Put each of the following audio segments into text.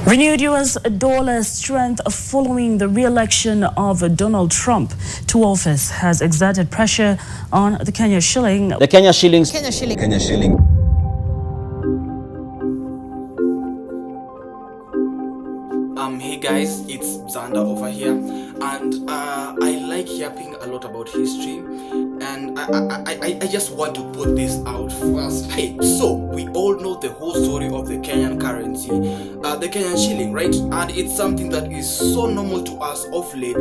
Renewed U.S. dollar strength following the re-election of Donald Trump to office has exerted pressure on the Kenya shilling. The Kenya shilling. Hey guys, it's Xander over here, and I like yapping a lot about history, and I just want to put this out first. Hey, so we all know the whole story of the Kenyan currency, the Kenyan shilling, right? And it's something that is so normal to us of late.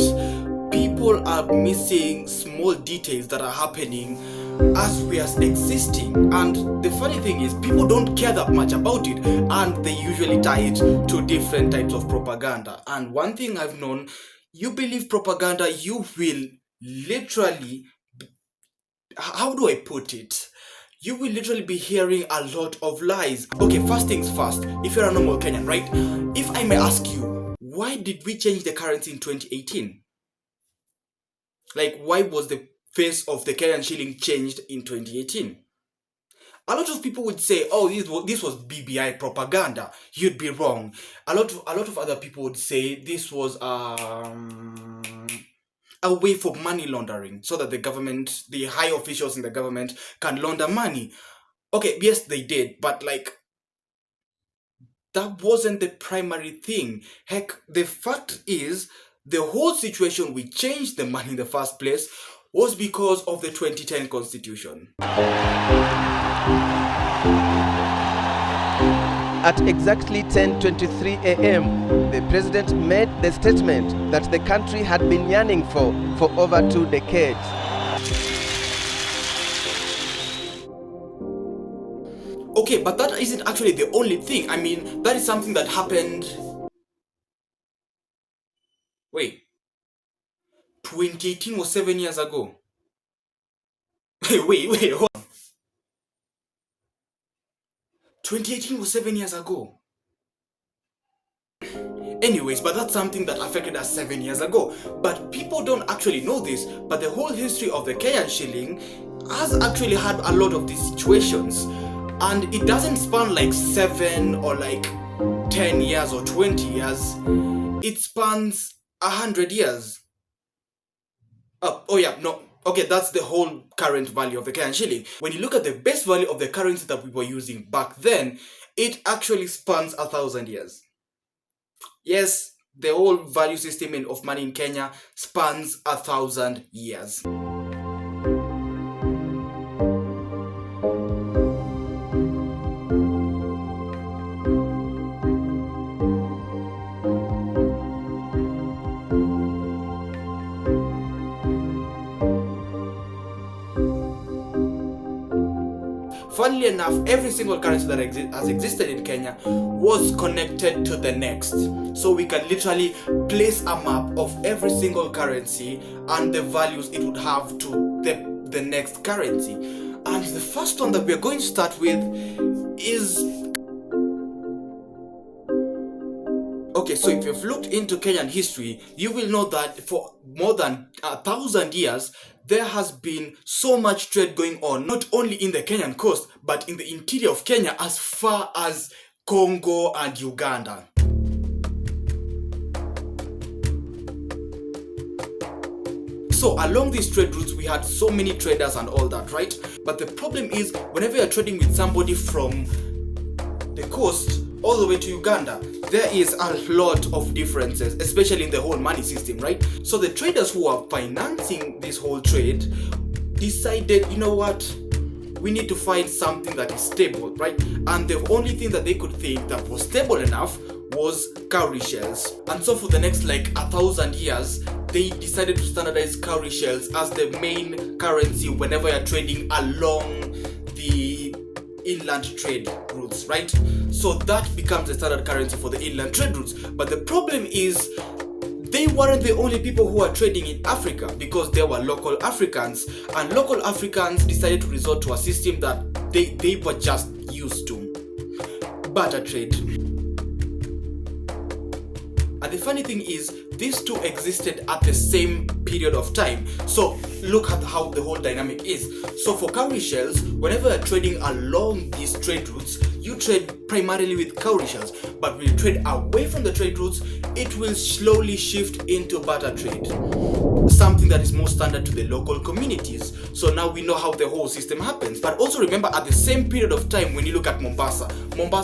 People are missing small details that are happening as we are existing, and the funny thing is people don't care that much about it, and they usually tie it to different types of propaganda. And one thing I've known, you believe propaganda, you will literally, how do I put it, you will literally be hearing a lot of lies. Okay, first things first, if you're a normal Kenyan, right, if I may ask you, why did we change the currency in 2018? Like, why was the face of the Kenyan shilling changed in 2018? A lot of people would say, oh, this was BBI propaganda. You'd be wrong. A lot of other people would say this was a way for money laundering, so that the government, the high officials in the government, can launder money. Okay, yes, they did, but like, that wasn't the primary thing. Heck, the fact is, the whole situation we changed the money in the first place was because of the 2010 constitution. At exactly 10:23 a.m., the president made the statement that the country had been yearning for over 2 decades. Okay, but that isn't actually the only thing. I mean, that is something that happened. Wait. 2018 was 7 years ago. wait, hold on. 2018 was 7 years ago. Anyways, but that's something that affected us 7 years ago. But people don't actually know this, but the whole history of the Kenyan shilling has actually had a lot of these situations. And it doesn't span like 7 or like 10 years or 20 years. It spans 100 years. Oh yeah, no. Okay, that's the whole current value of the Kenyan shilling. When you look at the base value of the currency that we were using back then, it actually spans 1,000 years. Yes, the whole value system of money in Kenya spans 1,000 years. Funnily enough, every single currency that has existed in Kenya was connected to the next. So we can literally place a map of every single currency and the values it would have to the next currency. And the first one that we are going to start with is... Okay, so if you've looked into Kenyan history, you will know that for more than 1,000 years, there has been so much trade going on, not only in the Kenyan coast, but in the interior of Kenya as far as Congo and Uganda. So along these trade routes, we had so many traders and all that, right? But the problem is, whenever you're trading with somebody from the coast all the way to Uganda, there is a lot of differences, especially in the whole money system, right? So the traders who are financing this whole trade decided, you know what, we need to find something that is stable, right? And the only thing that they could think that was stable enough was cowrie shells. And so for the next like 1,000 years, they decided to standardize cowrie shells as the main currency whenever you're trading along the inland trade routes, right? So that becomes the standard currency for the inland trade routes. But the problem is, they weren't the only people who are trading in Africa, because there were local Africans, and local Africans decided to resort to a system that they were just used to: barter trade. And the funny thing is, these two existed at the same period of time. So look at how the whole dynamic is. So for cowrie shells, whenever you're trading along these trade routes, you trade primarily with cowrie shells, but will trade away from the trade routes. It will slowly shift into barter trade, something that is more standard to the local communities. So now we know how the whole system happens. But also remember, at the same period of time, when you look at Mombasa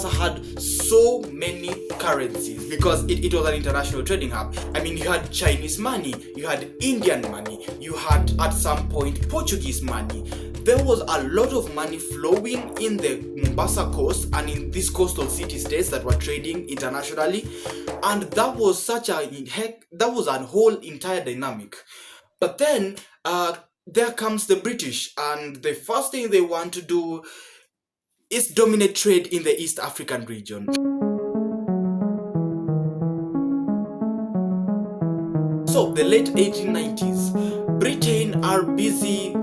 had so many currencies because it was an international trading hub. I mean, you had Chinese money, you had Indian money, you had at some point Portuguese money. There was a lot of money flowing in the Mombasa coast and in these coastal city-states that were trading internationally, and that was a whole entire dynamic. But then there comes the British, and the first thing they want to do is dominate trade in the East African region. So the late 1890s, Britain are busy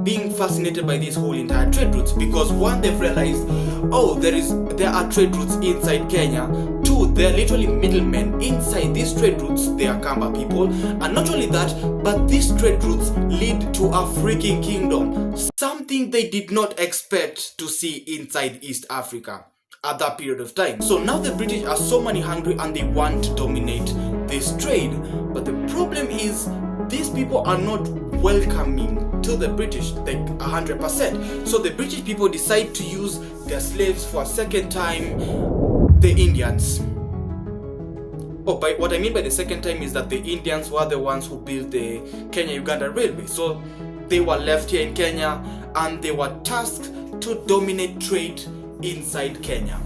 being fascinated by this whole entire trade routes, because one, they've realized, oh, there are trade routes inside Kenya. Two, there are literally middlemen inside these trade routes. They are Kamba people, and not only that, but these trade routes lead to a freaking kingdom, something they did not expect to see inside East Africa at that period of time. So now the British are so money hungry and they want to dominate this trade. But the problem is, these people are not welcoming to the British like 100%. So the British people decide to use their slaves for a second time, the Indians. Oh, by what I mean by the second time is that the Indians were the ones who built the Kenya-Uganda railway. So they were left here in Kenya and they were tasked to dominate trade inside Kenya.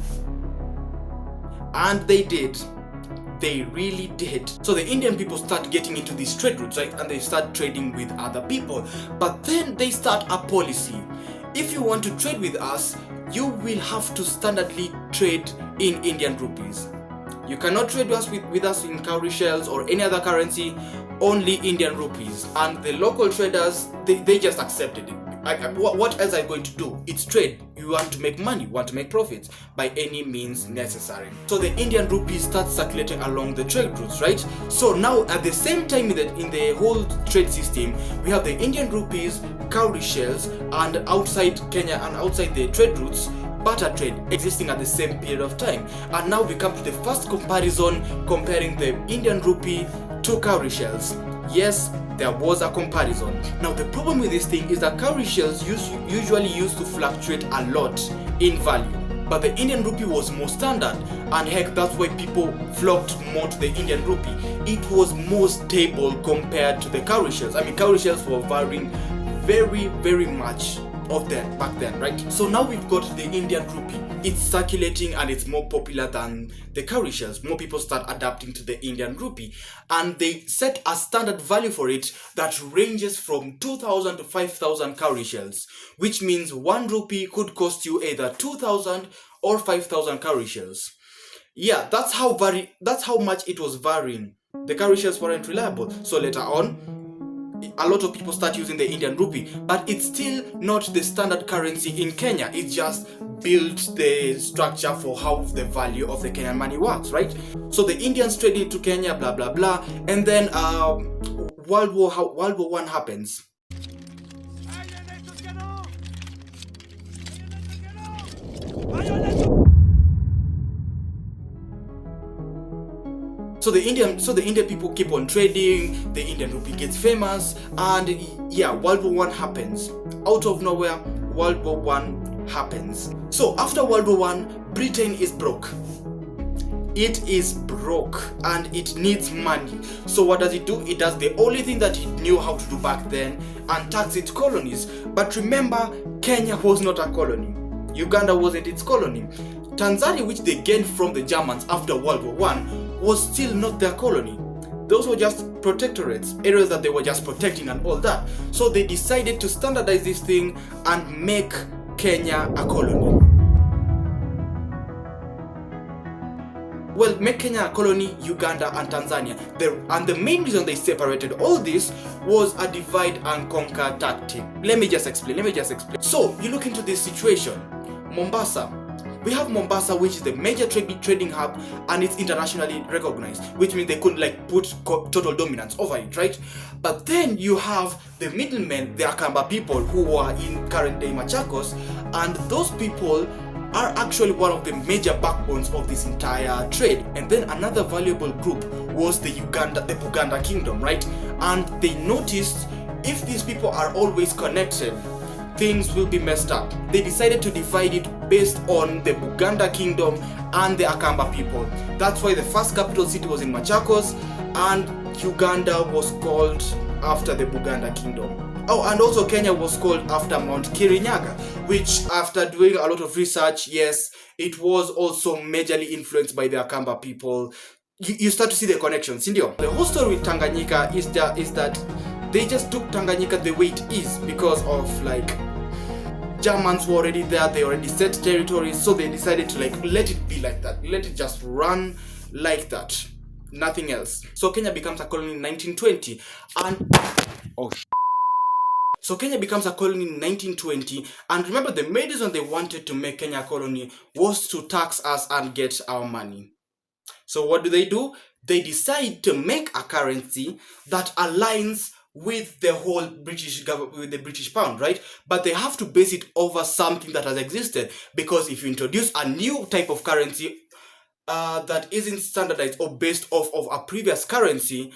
And they did. They really did. So the Indian people start getting into these trade routes, right? And they start trading with other people. But then they start a policy. If you want to trade with us, you will have to standardly trade in Indian rupees. You cannot trade with us in cowrie shells or any other currency, only Indian rupees. And the local traders, they just accepted it. What else are you going to do? It's trade. You want to make money, you want to make profits by any means necessary. So the Indian rupee starts circulating along the trade routes, right? So now at the same time in the whole trade system, we have the Indian rupees, cowrie shells, and outside Kenya and outside the trade routes, barter trade existing at the same period of time. And now we come to the first comparison, comparing the Indian rupee to cowrie shells. Yes, there was a comparison. Now the problem with this thing is that cowrie shells usually used to fluctuate a lot in value, but the Indian rupee was more standard, and heck, that's why people flocked more to the Indian rupee. It was more stable compared to the cowrie shells. I mean, cowrie shells were varying very, very much of them back then, right? So now we've got the Indian rupee. It's circulating and it's more popular than the cowrie shells. More people start adapting to the Indian rupee, and they set a standard value for it that ranges from 2,000 to 5,000 cowrie shells, which means 1 rupee could cost you either 2,000 or 5,000 cowrie shells. Yeah, that's how much it was varying. The cowrie shells weren't reliable. So later on, a lot of people start using the Indian rupee, but it's still not the standard currency in Kenya. It just built the structure for how the value of the Kenyan money works, right? So the Indians trade it to Kenya, blah blah blah, and then World War I happens. So the Indian people keep on trading, the Indian rupee gets famous, and yeah, World War I happens. Out of nowhere, World War I happens. So after World War I, Britain is broke. It is broke and it needs money. So what does it do? It does the only thing that it knew how to do back then, and tax its colonies. But remember, Kenya was not a colony. Uganda wasn't its colony. Tanzania, which they gained from the Germans after World War I, was still not their colony. Those were just protectorates, areas that they were just protecting and all that. So they decided to standardize this thing and make Kenya a colony. Well, make Kenya a colony, Uganda and Tanzania. And the main reason they separated all this was a divide and conquer tactic. Let me just explain. So you look into this situation. Mombasa. We have Mombasa, which is the major trading hub, and it's internationally recognized, which means they couldn't put total dominance over it, right? But then you have the middlemen, the Akamba people who are in current day Machakos, and those people are actually one of the major backbones of this entire trade. And then another valuable group was the Buganda kingdom, right? And they noticed if these people are always connected, things will be messed up. They decided to divide it based on the Buganda kingdom and the Akamba people. That's why the first capital city was in Machakos, and Uganda was called after the Buganda kingdom. Oh, and also Kenya was called after Mount Kirinyaga, which after doing a lot of research, yes, it was also majorly influenced by the Akamba people. You start to see the connections, Indio. The whole story with Tanganyika is that they just took Tanganyika the way it is because of like Germans were already there, they already set territories, so they decided to like let it be like that, let it just run like that, nothing else. So Kenya becomes a colony in 1920, and so Kenya becomes a colony in 1920, and remember the main reason they wanted to make Kenya a colony was to tax us and get our money. So what do? They decide to make a currency that aligns with the whole British government, with the British pound, right? But they have to base it over something that has existed, because if you introduce a new type of currency that isn't standardized or based off of a previous currency,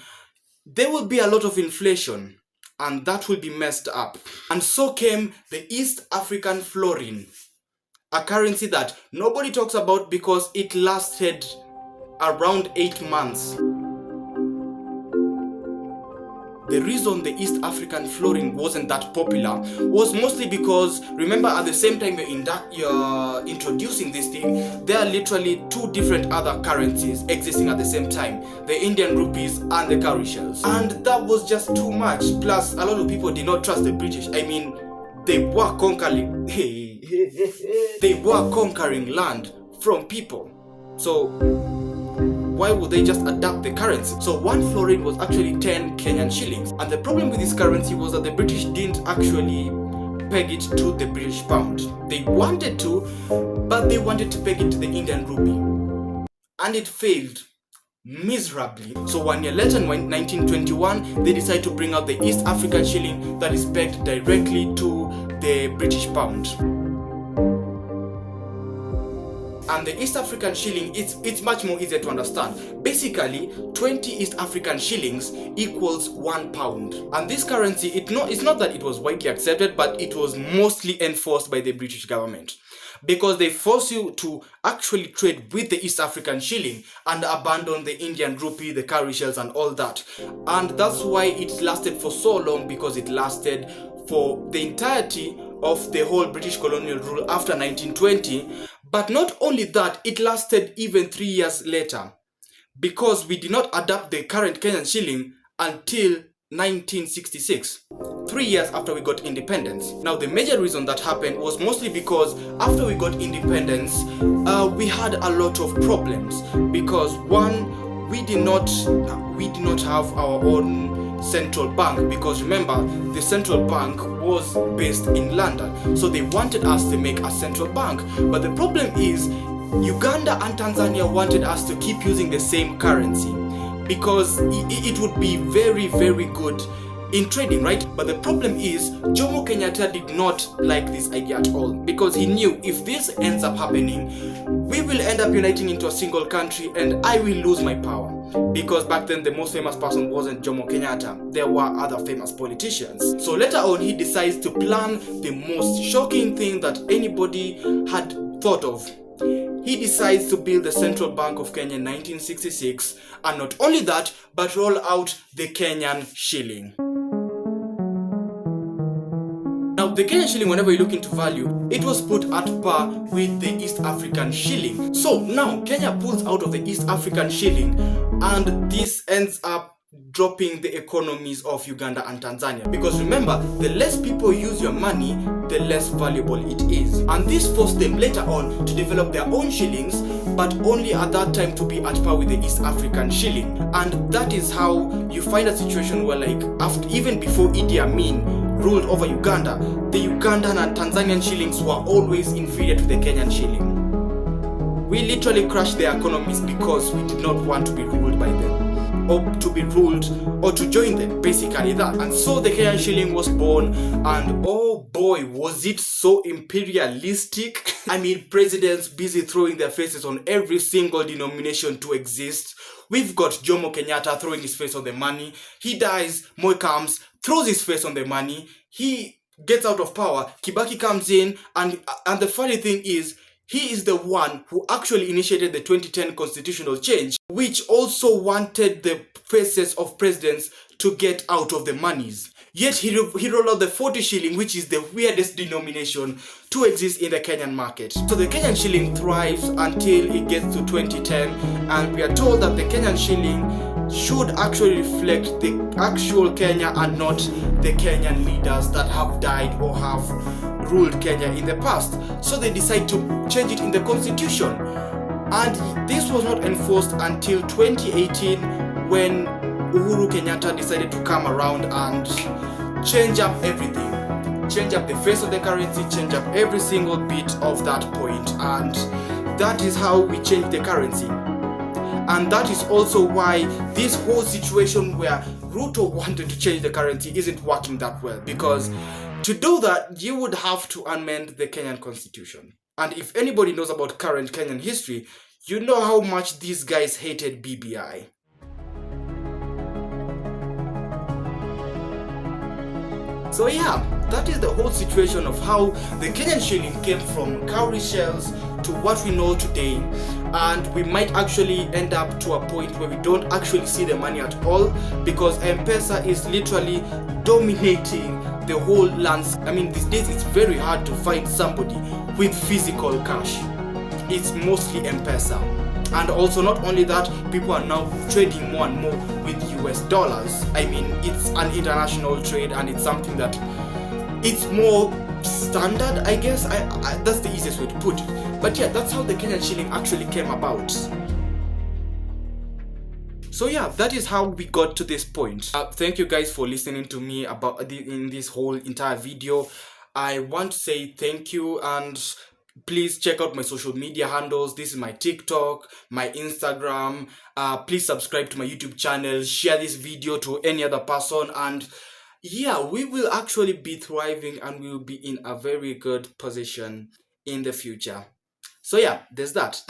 there will be a lot of inflation, and that will be messed up. And so came the East African Florin, a currency that nobody talks about because it lasted around 8 months. The reason the East African Florin wasn't that popular was mostly because, remember, at the same time you're introducing this thing, there are literally two different other currencies existing at the same time, the Indian rupees and the cowrie shells. And that was just too much. Plus, a lot of people did not trust the British. I mean, they were conquering, they were conquering land from people. So why would they just adapt the currency? So 1 florin was actually 10 Kenyan shillings. And the problem with this currency was that the British didn't actually peg it to the British pound. They wanted to, but they wanted to peg it to the Indian rupee. And it failed miserably. So 1 year later, in 1921, they decided to bring out the East African shilling that is pegged directly to the British pound. And the East African shilling, it's much more easier to understand. Basically, 20 East African shillings equals 1 pound. And this currency, it's not that it was widely accepted, but it was mostly enforced by the British government, because they force you to actually trade with the East African shilling and abandon the Indian rupee, the cowrie shells and all that. And that's why it lasted for so long, because it lasted for the entirety of the whole British colonial rule after 1920. But not only that, it lasted even 3 years later, because we did not adapt the current Kenyan shilling until 1966, 3 years after we got independence. Now, the major reason that happened was mostly because after we got independence, we had a lot of problems, because one, we did not have our own central bank, because remember, the central bank was based in London, so they wanted us to make a central bank. But the problem is, Uganda and Tanzania wanted us to keep using the same currency, because it would be very, very good in trading, right? But the problem is, Jomo Kenyatta did not like this idea at all, because he knew if this ends up happening, we will end up uniting into a single country and I will lose my power. Because back then the most famous person wasn't Jomo Kenyatta, there were other famous politicians. So later on, he decides to plan the most shocking thing that anybody had thought of. He decides to build the Central Bank of Kenya in 1966, and not only that, but roll out the Kenyan shilling. Now, the Kenyan shilling, whenever you look into value, it was put at par with the East African shilling. So now Kenya pulls out of the East African shilling, and this ends up dropping the economies of Uganda and Tanzania. Because remember, the less people use your money, the less valuable it is. And this forced them later on to develop their own shillings, but only at that time to be at par with the East African shilling. And that is how you find a situation where, like, even before Idi Amin ruled over Uganda, the Ugandan and Tanzanian shillings were always inferior to the Kenyan shilling. We literally crashed their economies because we did not want to be ruled by them, or to be ruled, or to join them, basically that. And so the Kenyan shilling was born, and oh boy, was it so imperialistic? I mean, presidents busy throwing their faces on every single denomination to exist. We've got Jomo Kenyatta throwing his face on the money. He dies, Moi comes, throws his face on the money. He gets out of power. Kibaki comes in, and the funny thing is, he is the one who actually initiated the 2010 constitutional change, which also wanted the faces of presidents to get out of the monies. Yet he rolled out the 40 shilling, which is the weirdest denomination to exist in the Kenyan market. So the Kenyan shilling thrives until it gets to 2010, and we are told that the Kenyan shilling should actually reflect the actual Kenya and not the Kenyan leaders that have died or have ruled Kenya in the past. So they decide to change it in the constitution. And this was not enforced until 2018, when Uhuru Kenyatta decided to come around and change up everything. Change up the face of the currency, change up every single bit of that point. And that is how we change the currency. And that is also why this whole situation where Ruto wanted to change the currency isn't working that well. Because to do that, you would have to amend the Kenyan constitution. And if anybody knows about current Kenyan history, you know how much these guys hated BBI. So yeah, that is the whole situation of how the Kenyan shilling came from cowrie shells to what we know today. And we might actually end up to a point where we don't actually see the money at all, because M-Pesa is literally dominating the whole landscape. I mean, these days it's very hard to find somebody with physical cash. It's mostly M-Pesa. And also, not only that, people are now trading more and more with US dollars. I mean, it's an international trade, and it's something that it's more standard, I guess. That's the easiest way to put it. But yeah, that's how the Kenyan shilling actually came about. So yeah, that is how we got to this point. Thank you guys for listening to me in this whole entire video. I want to say thank you, and please check out my social media handles. This is my TikTok, my Instagram. Please subscribe to my YouTube channel, share this video to any other person, and yeah, we will actually be thriving, and we will be in a very good position in the future. So yeah, there's that.